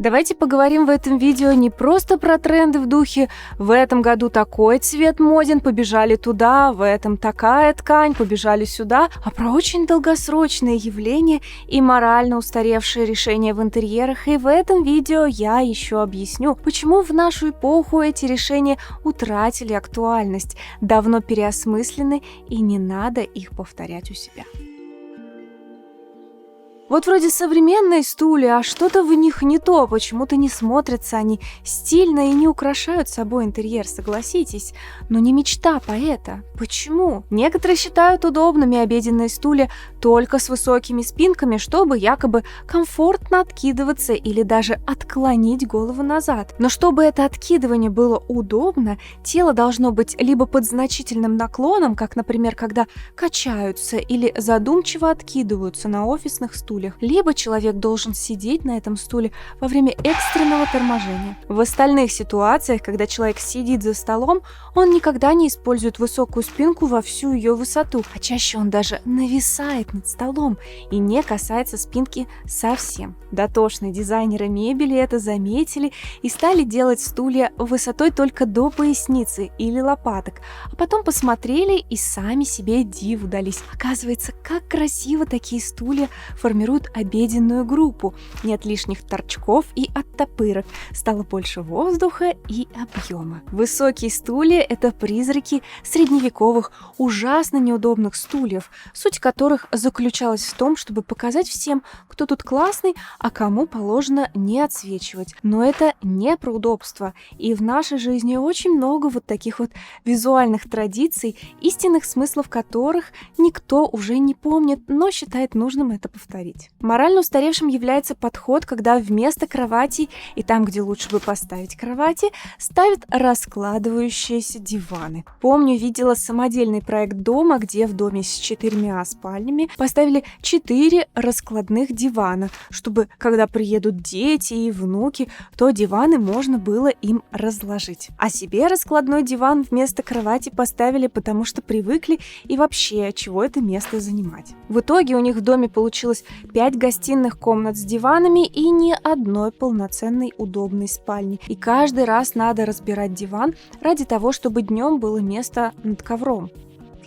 Давайте поговорим в этом видео не просто про тренды в духе «в этом году такой цвет моден, побежали туда», «в этом такая ткань, побежали сюда», а про очень долгосрочные явления и морально устаревшие решения в интерьерах. И в этом видео я еще объясню, почему в нашу эпоху эти решения утратили актуальность, давно переосмыслены и не надо их повторять у себя. Вот вроде современные стулья, а что-то в них не то, почему-то не смотрятся они стильно и не украшают собой интерьер, согласитесь. Но не мечта поэта. Почему? Некоторые считают удобными обеденные стулья только с высокими спинками, чтобы якобы комфортно откидываться или даже отклонить голову назад. Но чтобы это откидывание было удобно, тело должно быть либо под значительным наклоном, как, например, когда качаются или задумчиво откидываются на офисных стульях, либо человек должен сидеть на этом стуле во время экстренного торможения. В остальных ситуациях, когда человек сидит за столом, он никогда не использует высокую спинку во всю ее высоту, а чаще он даже нависает над столом и не касается спинки совсем. Дотошные дизайнеры мебели это заметили и стали делать стулья высотой только до поясницы или лопаток, а потом посмотрели и сами себе диву дались. Оказывается, как красиво такие стулья формируют обеденную группу. Нет лишних торчков и оттопырок. Стало больше воздуха и объема. Высокие стулья – это призраки средневековых, ужасно неудобных стульев, суть которых заключалась в том, чтобы показать всем, кто тут классный, а кому положено не отсвечивать. Но это не про удобство. И в нашей жизни очень много вот таких вот визуальных традиций, истинных смыслов которых никто уже не помнит, но считает нужным это повторить. Морально устаревшим является подход, когда вместо кроватей и там, где лучше бы поставить кровати, ставят раскладывающиеся диваны. Помню, видела самодельный проект дома, где в доме с 4 спальнями поставили 4 раскладных дивана, чтобы, когда приедут дети и внуки, то диваны можно было им разложить. А себе раскладной диван вместо кровати поставили, потому что привыкли и вообще, чего это место занимать. В итоге у них в доме получилось 5 гостиных комнат с диванами и ни одной полноценной удобной спальни. И каждый раз надо разбирать диван ради того, чтобы днем было место над ковром.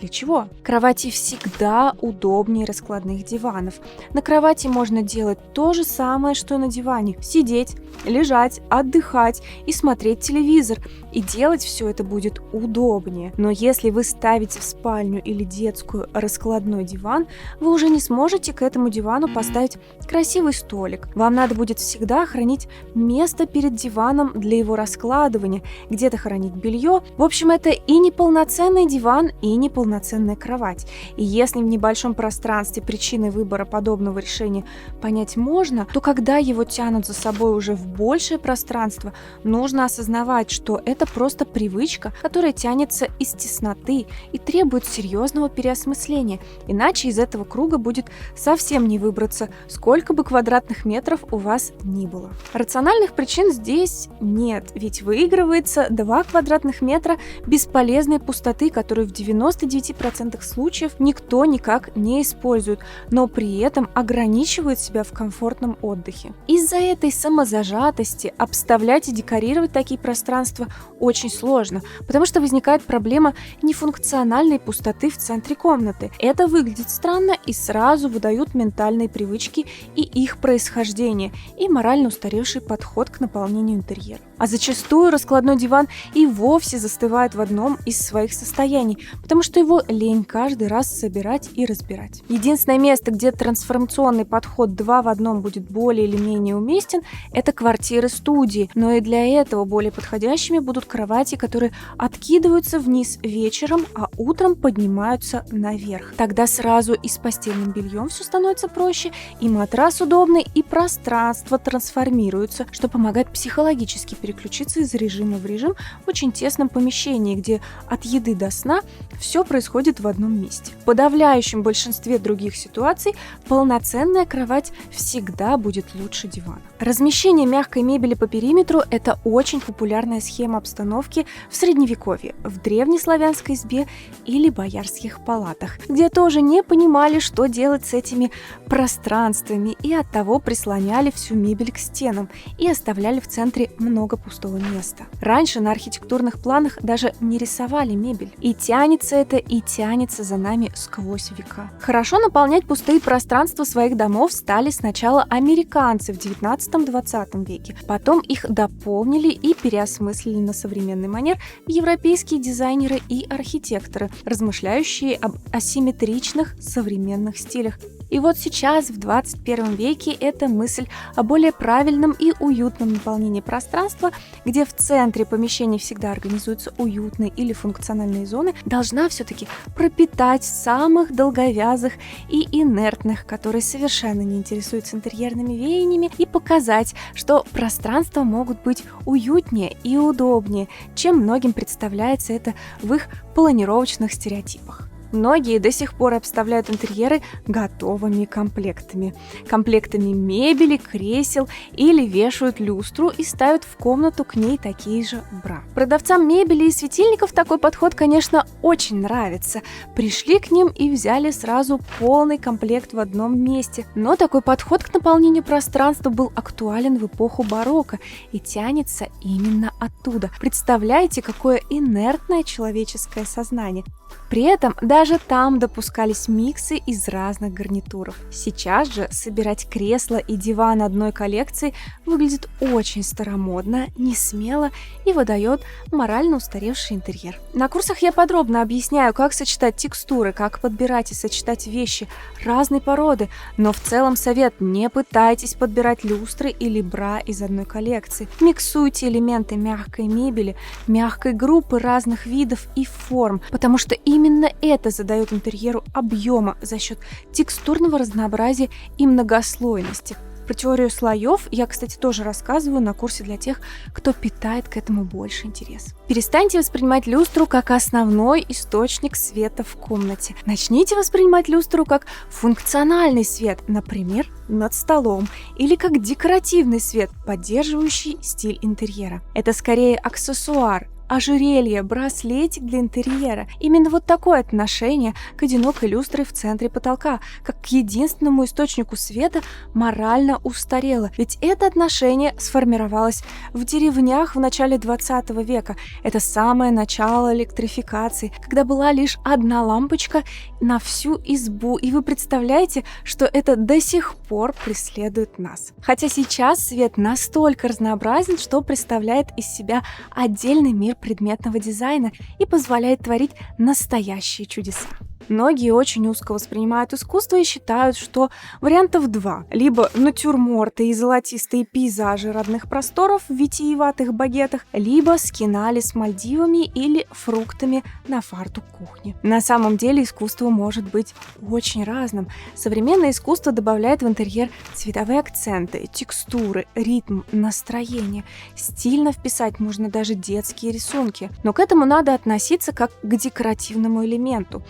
Для чего? Кровати всегда удобнее раскладных диванов. На кровати можно делать то же самое, что на диване. Сидеть, лежать, отдыхать и смотреть телевизор. И делать все это будет удобнее. Но если вы ставите в спальню или детскую раскладной диван, вы уже не сможете к этому дивану поставить красивый столик. Вам надо будет всегда хранить место перед диваном для его раскладывания, где-то хранить белье. В общем, это и не полноценный диван, и не полноценная кровать. И если в небольшом пространстве причины выбора подобного решения понять можно, то когда его тянут за собой уже в большее пространство, нужно осознавать, что это просто привычка, которая тянется из тесноты и требует серьезного переосмысления. Иначе из этого круга будет совсем не выбраться, сколько бы квадратных метров у вас ни было. Рациональных причин здесь нет, ведь выигрывается 2 квадратных метра бесполезной пустоты, которую в 99% случаев никто никак не использует, но при этом ограничивает себя в комфортном отдыхе. Из-за этой самозажатости обставлять и декорировать такие пространства очень сложно, потому что возникает проблема нефункциональной пустоты в центре комнаты. Это выглядит странно и сразу выдают ментальные привычки и их происхождение, и морально устаревший подход к наполнению интерьера. А зачастую раскладной диван и вовсе застывает в одном из своих состояний, потому что его лень каждый раз собирать и разбирать. Единственное место, где трансформационный подход 2 в 1 будет более или менее уместен, это квартиры-студии, но и для этого более подходящими будут кровати, которые откидываются вниз вечером, а утром поднимаются наверх. Тогда сразу и с постельным бельем все становится проще, и матрас удобный, и пространство трансформируется, что помогает психологически переключиться из режима в режим в очень тесном помещении, где от еды до сна все происходит в одном месте. В подавляющем большинстве других ситуаций полноценная кровать всегда будет лучше дивана. Размещение мягкой мебели по периметру – это очень популярная схема обстановки в Средневековье, в древнеславянской избе или боярских палатах, где тоже не понимали, что делать с этими пространствами, и оттого прислоняли всю мебель к стенам и оставляли в центре много пустого места. Раньше на архитектурных планах даже не рисовали мебель, и тянется это и тянется за нами сквозь века. Хорошо наполнять пустые пространства своих домов стали сначала американцы в 19-20 веке, потом их дополнили и переосмыслили на современный манер европейские дизайнеры и архитекторы, размышляющие об асимметричных современных стилях. И вот сейчас, в 21 веке, эта мысль о более правильном и уютном наполнении пространства, где в центре помещения всегда организуются уютные или функциональные зоны, должна все-таки пропитать самых долговязых и инертных, которые совершенно не интересуются интерьерными веяниями, и показать, что пространства могут быть уютнее и удобнее, чем многим представляется это в их планировочных стереотипах. Многие до сих пор обставляют интерьеры готовыми комплектами. Комплектами мебели, кресел или вешают люстру и ставят в комнату к ней такие же бра. Продавцам мебели и светильников такой подход, конечно, очень нравится. Пришли к ним и взяли сразу полный комплект в одном месте. Но такой подход к наполнению пространства был актуален в эпоху барокко и тянется именно оттуда. Представляете, какое инертное человеческое сознание. При этом даже там допускались миксы из разных гарнитуров. Сейчас же собирать кресла и диван одной коллекции выглядит очень старомодно, несмело и выдает морально устаревший интерьер. На курсах я подробно объясняю, как сочетать текстуры, как подбирать и сочетать вещи разной породы, но в целом совет: не пытайтесь подбирать люстры или бра из одной коллекции. Миксуйте элементы мягкой мебели, мягкой группы разных видов и форм, потому что именно это задает интерьеру объема за счет текстурного разнообразия и многослойности. Про теорию слоев я, кстати, тоже рассказываю на курсе для тех, кто питает к этому больше интерес. Перестаньте воспринимать люстру как основной источник света в комнате. Начните воспринимать люстру как функциональный свет, например, над столом, или как декоративный свет, поддерживающий стиль интерьера. Это скорее аксессуар, ожерелье, браслетик для интерьера. Именно вот такое отношение к одинокой люстре в центре потолка, как к единственному источнику света, морально устарело. Ведь это отношение сформировалось в деревнях в начале 20 века. Это самое начало электрификации, когда была лишь одна лампочка на всю избу. И вы представляете, что это до сих пор преследует нас. Хотя сейчас свет настолько разнообразен, что представляет из себя отдельный мир предметного дизайна и позволяет творить настоящие чудеса. Многие очень узко воспринимают искусство и считают, что вариантов два: либо натюрморты и золотистые пейзажи родных просторов в витиеватых багетах, либо скинали с Мальдивами или фруктами на фартук кухни. На самом деле искусство может быть очень разным. Современное искусство добавляет в интерьер цветовые акценты, текстуры, ритм, настроение. Стильно вписать можно даже детские рисунки. Но к этому надо относиться как к декоративному элементу.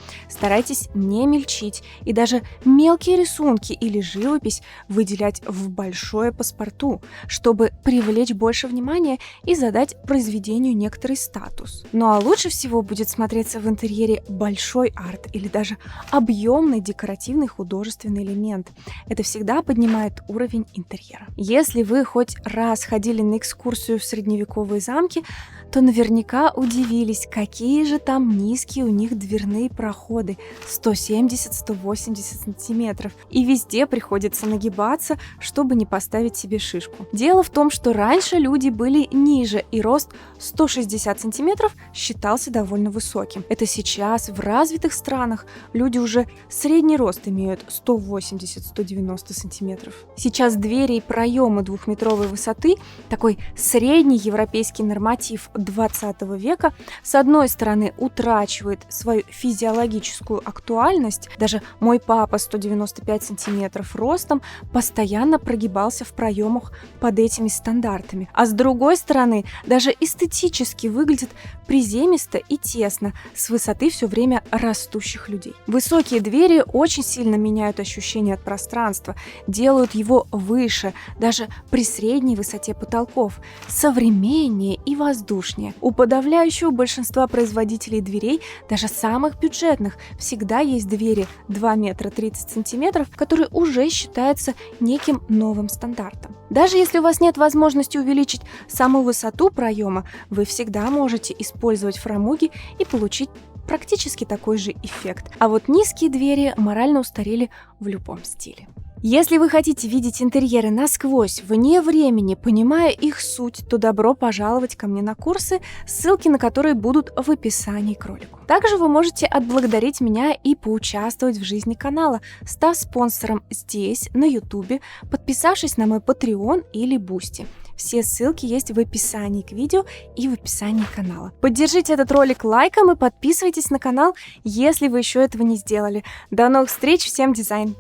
Старайтесь не мельчить и даже мелкие рисунки или живопись выделять в большое паспорту, чтобы привлечь больше внимания и задать произведению некоторый статус. Ну а лучше всего будет смотреться в интерьере большой арт или даже объемный декоративный художественный элемент. Это всегда поднимает уровень интерьера. Если вы хоть раз ходили на экскурсию в средневековые замки, то наверняка удивились, какие же там низкие у них дверные проходы, 170-180 сантиметров, и везде приходится нагибаться, чтобы не поставить себе шишку. Дело в том, что раньше люди были ниже, и рост 160 сантиметров считался довольно высоким. Это сейчас в развитых странах люди уже средний рост имеют 180-190 сантиметров. Сейчас двери и проемы двухметровой высоты, такой средний европейский норматив XX века, с одной стороны, утрачивает свою физиологическую актуальность. Даже мой папа, 195 сантиметров ростом, постоянно прогибался в проемах под этими стандартами. А с другой стороны, даже эстетически выглядит приземисто и тесно, с высоты все время растущих людей. Высокие двери очень сильно меняют ощущение от пространства, делают его выше, даже при средней высоте потолков, современнее и воздушнее. У подавляющего большинства производителей дверей, даже самых бюджетных, всегда есть двери 2 метра 30 сантиметров, которые уже считаются неким новым стандартом. Даже если у вас нет возможности увеличить саму высоту проема, вы всегда можете использовать фрамуги и получить практически такой же эффект. А вот низкие двери морально устарели в любом стиле. Если вы хотите видеть интерьеры насквозь, вне времени, понимая их суть, то добро пожаловать ко мне на курсы, ссылки на которые будут в описании к ролику. Также вы можете отблагодарить меня и поучаствовать в жизни канала, став спонсором здесь, на YouTube, подписавшись на мой Patreon или Boosty. Все ссылки есть в описании к видео и в описании канала. Поддержите этот ролик лайком и подписывайтесь на канал, если вы еще этого не сделали. До новых встреч, всем дизайн!